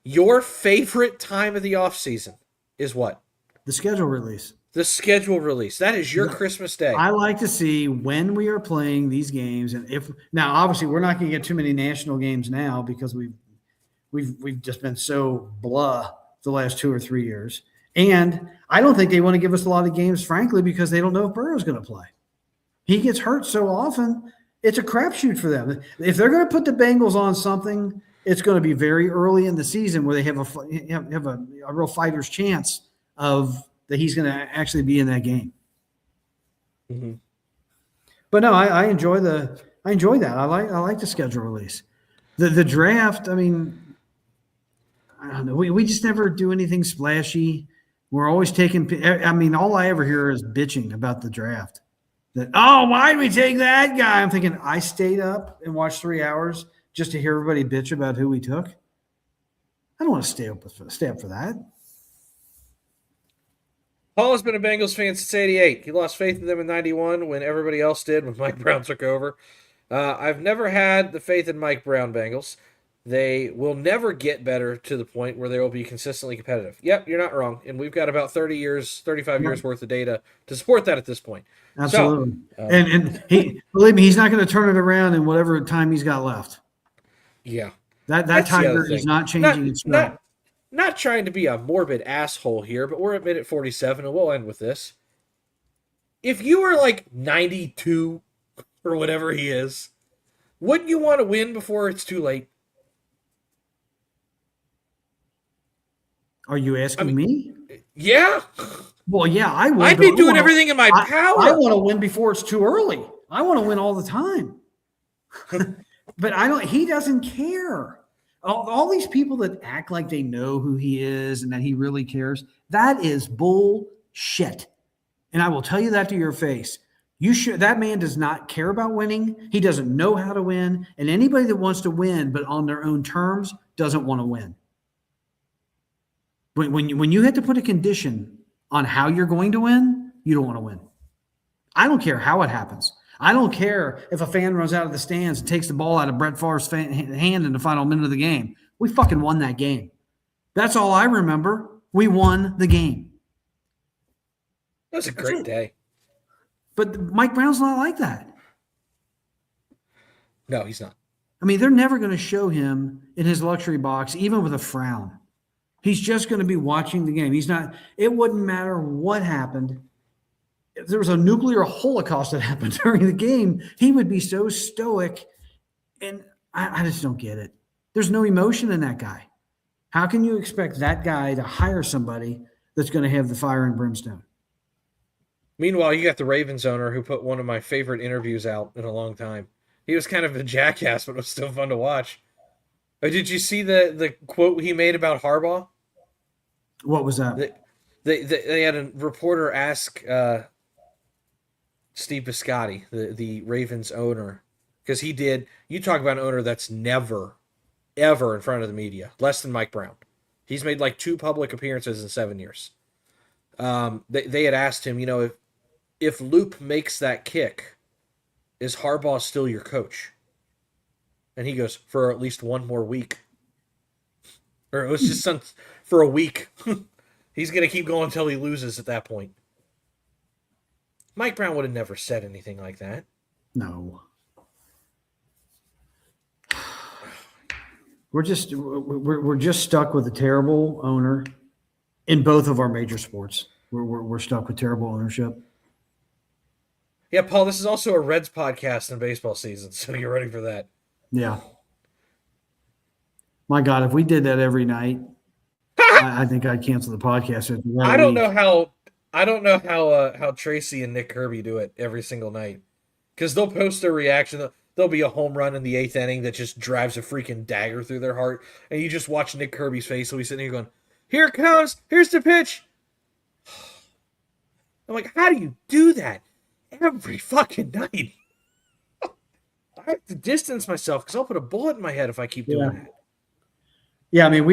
Your favorite time of the offseason is what? The schedule release. The schedule release. That is your Christmas day. I like to see when we are playing these games, and if now obviously we're not going to get too many national games now because we've just been so blah the last 2 or 3 years, and I don't think they want to give us a lot of games, frankly, because they don't know if Burrow's going to play. He gets hurt so often; it's a crapshoot for them. If they're going to put the Bengals on something, it's going to be very early in the season where they have a real fighter's chance of that he's going to actually be in that game. Mm-hmm. But no, I enjoy that. I like the schedule release. The draft, I mean, I don't know. We just never do anything splashy. We're always taking. I mean, all I ever hear is bitching about the draft. That why did we take that guy? I'm thinking I stayed up and watched 3 hours just to hear everybody bitch about who we took. I don't want to stay up for that. Paul has been a Bengals fan since '88. He lost faith in them in '91 when everybody else did, when Mike Brown took over. I've never had the faith in Mike Brown Bengals. They will never get better to the point where they will be consistently competitive. Yep, you're not wrong. And we've got about 35 years worth of data to support that at this point. Absolutely. So, and he, believe me, he's not going to turn it around in whatever time he's got left. Yeah. That That's the other Tiger thing. is not changing its stride. Not trying to be a morbid asshole here, but we're at minute 47, and we'll end with this. If you were like 92 or whatever he is, wouldn't you want to win before it's too late? Are you asking me? Yeah. Well, yeah, I would. I'd be doing everything in my power. I want to win before it's too early. I want to win all the time. But he doesn't care. All these people that act like they know who he is and that he really cares, that is bullshit. And I will tell you that to your face. That man does not care about winning. He doesn't know how to win. And anybody that wants to win, but on their own terms, doesn't want to win. When you have to put a condition on how you're going to win, you don't want to win. I don't care how it happens. I don't care if a fan runs out of the stands and takes the ball out of Brett Favre's hand in the final minute of the game. We fucking won that game. That's all I remember. We won the game. That was a great day. But Mike Brown's not like that. No, he's not. I mean, they're never going to show him in his luxury box, even with a frown. He's just going to be watching the game. It wouldn't matter what happened. If there was a nuclear holocaust that happened during the game, he would be so stoic. And I just don't get it. There's no emotion in that guy. How can you expect that guy to hire somebody that's going to have the fire and brimstone? Meanwhile, you got the Ravens owner who put one of my favorite interviews out in a long time. He was kind of a jackass, but it was still fun to watch. Oh, did you see the quote he made about Harbaugh? What was that? They had a reporter ask Steve Biscotti, the Ravens owner, because you talk about an owner that's never, ever in front of the media, less than Mike Brown. He's made like 2 public appearances in 7 years. They had asked him, if Loop makes that kick, is Harbaugh still your coach? And he goes, for at least one more week. Or it was just for a week. He's going to keep going until he loses at that point. Mike Brown would have never said anything like that. No. We're just stuck with a terrible owner in both of our major sports. We're stuck with terrible ownership. Yeah, Paul, this is also a Reds podcast in baseball season, so you're ready for that. Yeah. My God, if we did that every night, I think I'd cancel the podcast after that I don't week. know how Tracy and Nick Kirby do it every single night, because they'll post their reaction. There'll be a home run in the 8th inning that just drives a freaking dagger through their heart, and you just watch Nick Kirby's face. So he's sitting here going, "Here it comes. Here's the pitch." I'm like, how do you do that every fucking night? I have to distance myself because I'll put a bullet in my head if I keep doing that. Yeah, I mean,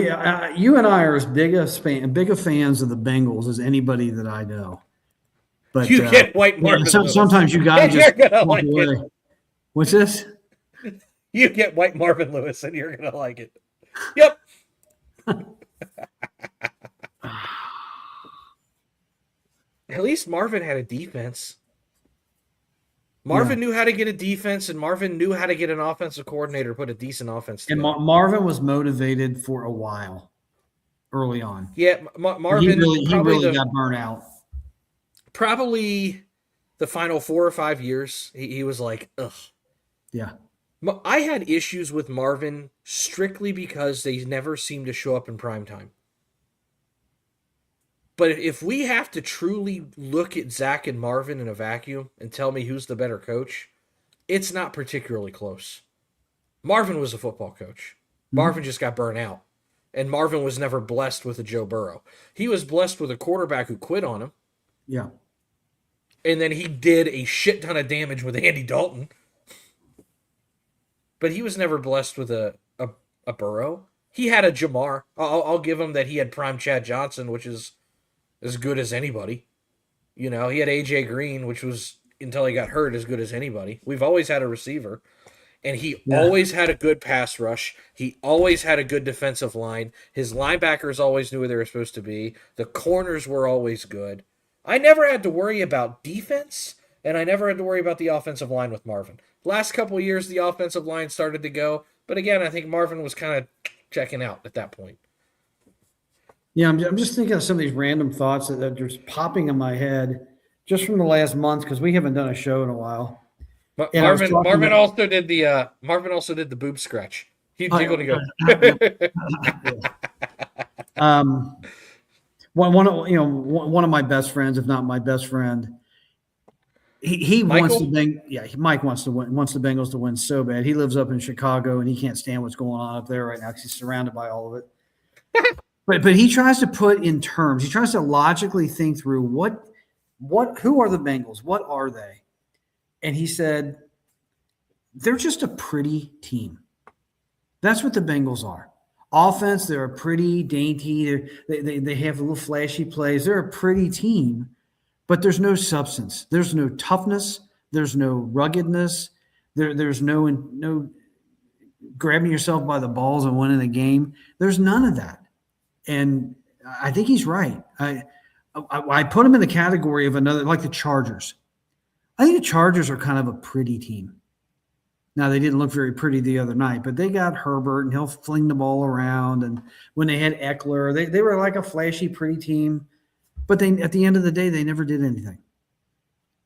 you and I are as big of fans of the Bengals as anybody that I know. But You get White Marvin Lewis. sometimes you got to And just you're gonna walk like away. it. What's this? You get White Marvin Lewis, and you're gonna like it. Yep. At least Marvin had a defense. Marvin knew how to get a defense, and Marvin knew how to get an offensive coordinator to put a decent offense together. And Marvin was motivated for a while early on. Yeah, Marvin he really got burnt out. Probably the final 4 or 5 years, he was like, ugh. Yeah. I had issues with Marvin strictly because they never seemed to show up in prime time. But if we have to truly look at Zach and Marvin in a vacuum and tell me who's the better coach, it's not particularly close. Marvin was a football coach. Marvin just got burnt out. And Marvin was never blessed with a Joe Burrow. He was blessed with a quarterback who quit on him. Yeah. And then he did a shit ton of damage with Andy Dalton. But he was never blessed with a Burrow. He had a Jamar. I'll give him that he had prime Chad Johnson, which is as good as anybody. You know, he had A.J. Green, which was, until he got hurt, as good as anybody. We've always had a receiver. And he always had a good pass rush. He always had a good defensive line. His linebackers always knew where they were supposed to be. The corners were always good. I never had to worry about defense, and I never had to worry about the offensive line with Marvin. Last couple of years, the offensive line started to go. But again, I think Marvin was kind of checking out at that point. Yeah, I'm just thinking of some of these random thoughts that are just popping in my head just from the last month because we haven't done a show in a while. Marvin also did the boob scratch. He jiggled and go. One of my best friends, if not my best friend, he wants Mike wants the Bengals to win so bad. He lives up in Chicago and he can't stand what's going on up there right now because he's surrounded by all of it. But he tries to put in terms. He tries to logically think through who are the Bengals? What are they? And he said, they're just a pretty team. That's what the Bengals are. Offense, they're a pretty dainty. They have little flashy plays. They're a pretty team, but there's no substance. There's no toughness. There's no ruggedness. There's no grabbing yourself by the balls and winning the game. There's none of that. And I think he's right. I put him in the category of another, like the Chargers. I think the Chargers are kind of a pretty team. Now, they didn't look very pretty the other night, but they got Herbert, and he'll fling the ball around. And when they had Eckler, they were like a flashy, pretty team. But at the end of the day, they never did anything.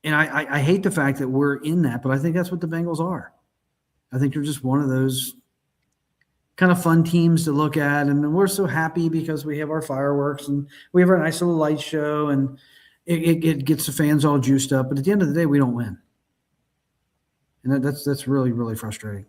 And I hate the fact that we're in that, but I think that's what the Bengals are. I think they're just one of those kind of fun teams to look at. And we're so happy because we have our fireworks and we have our nice little light show, and it gets the fans all juiced up. But at the end of the day, we don't win. And that's really, really frustrating.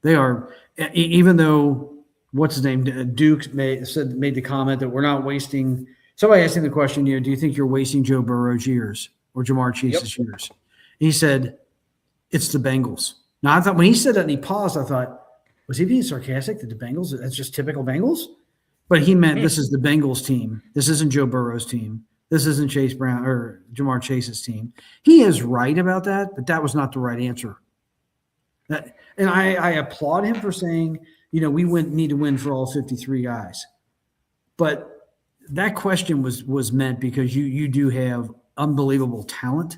They are, even though, what's his name, Duke made the comment that we're not wasting. Somebody asked him the question, do you think you're wasting Joe Burrow's years or Jamar Chase's years? He said, it's the Bengals. Now, I thought when he said that and he paused, I thought, was he being sarcastic that the Bengals, that's just typical Bengals? But he meant this is the Bengals team. This isn't Joe Burrow's team. This isn't Chase Brown or Jamar Chase's team. He is right about that, but that was not the right answer. And I applaud him for saying, we need to win for all 53 guys. But that question was meant because you do have unbelievable talent.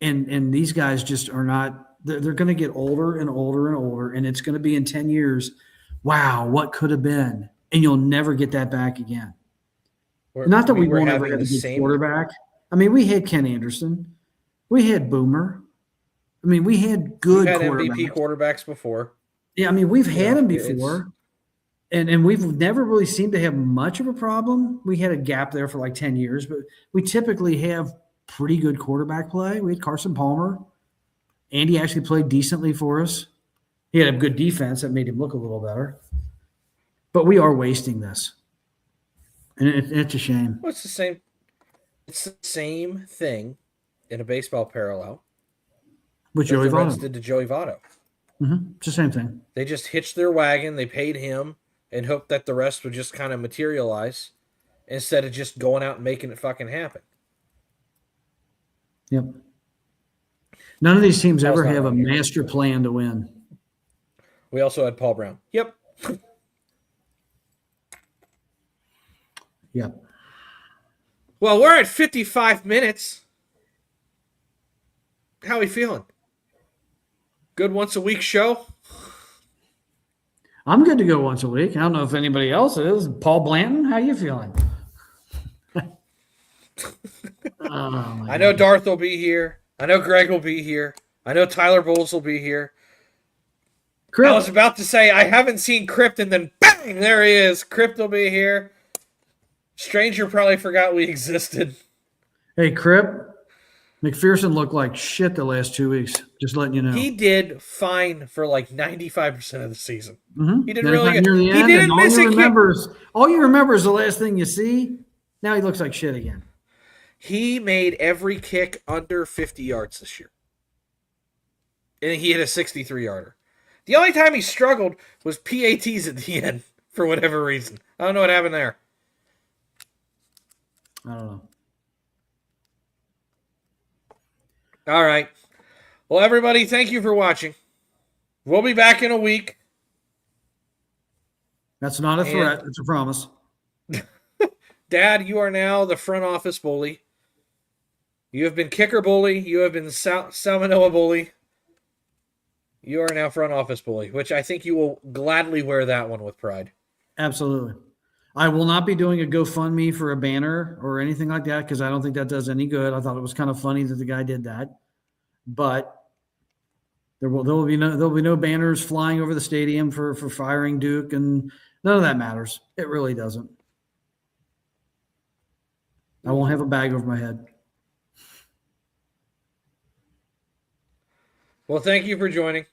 And these guys just are not – they're going to get older and older and older, and it's going to be in 10 years, wow, what could have been? And you'll never get that back again. Not that we won't ever have a good quarterback. I mean, we had Ken Anderson. We had Boomer. I mean, we had good MVP quarterbacks before. Yeah, I mean, we've had them before. And we've never really seemed to have much of a problem. We had a gap there for like 10 years, but we typically have pretty good quarterback play. We had Carson Palmer. Andy actually played decently for us. He had a good defense that made him look a little better. But we are wasting this. And it's a shame. Well, it's the same. It's the same thing in a baseball parallel With that Joey the Reds Votto. did to Joey Votto. It's the same thing. They just hitched their wagon. They paid him and hoped that the rest would just kind of materialize instead of just going out and making it fucking happen. Yep. None of these teams ever Paul's not have a on here. master plan to win. We also had Paul Brown. Yep. Yep. Well, we're at 55 minutes. How are we feeling? Good once a week show? I'm good to go once a week. I don't know if anybody else is. Paul Blanton, how you feeling? I know Darth will be here. I know Greg will be here. I know Tyler Bowles will be here. Crip, I was about to say I haven't seen Crypt, and then bang, there he is. Crypt will be here. Stranger probably forgot we existed. hey, Crip, McPherson looked like shit the last 2 weeks. Just letting you know. He did fine for like 95% of the season. Mhm. He did Then really it got good. near the He end, didn't and miss a kick. all you remember is the last thing you see. Now he looks like shit again. He made every kick under 50 yards this year. And he hit a 63-yarder. The only time he struggled was PATs at the end for whatever reason. I don't know what happened there. I don't know. All right. Well, everybody, thank you for watching. We'll be back in a week. That's not a threat. It's a promise. Dad, you are now the front office bully. You have been kicker bully. You have been salmonella bully. You are now front office bully, which I think you will gladly wear that one with pride. Absolutely. I will not be doing a GoFundMe for a banner or anything like that because I don't think that does any good. I thought it was kind of funny that the guy did that, but there will be no banners flying over the stadium for firing Duke, and none of that matters. It really doesn't. I won't have a bag over my head. Well, thank you for joining.